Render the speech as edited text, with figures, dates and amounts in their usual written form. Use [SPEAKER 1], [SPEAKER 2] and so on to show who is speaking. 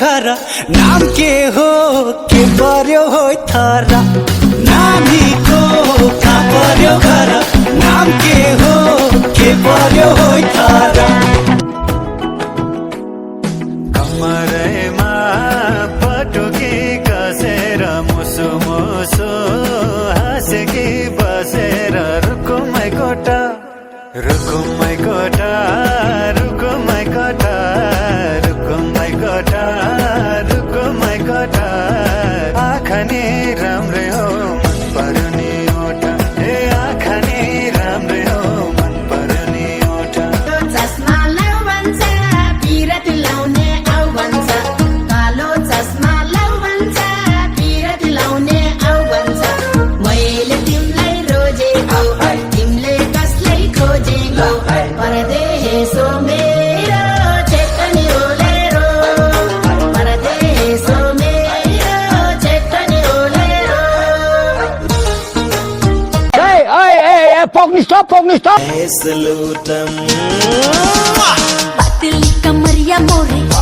[SPEAKER 1] घर नाम के पर्यो हो थारा नानीको का पर्यो घर नाम के पर्यो हो थारा
[SPEAKER 2] कमरैमा पटुकी कसेर मुसु मुसु हाँसेकी बसेर रुकुमै कोटा रुकुमै कोटा रुकुमै कोटा रुकुमै कोटा रुकुमै कोटा आँखा नि राम्रै हो मन पर्ने ओठा ए आँखा नि राम्रै हो मन पर्ने ओठा
[SPEAKER 3] चस्मा लाउ भन्छ पिरती लाउने आउ भन्छ कालो चस्मा लाउ भन्छ पिरती लाउने आउ भन्छ मैले तिमीलाई रोजेको तिमीले कसलाई खोजेको परदेशो मेरो चेतनी ओलेरो परदेशो मेरो चेतनी ओलेरो
[SPEAKER 1] Pogni stop
[SPEAKER 4] Salutam
[SPEAKER 5] Patili kamaria more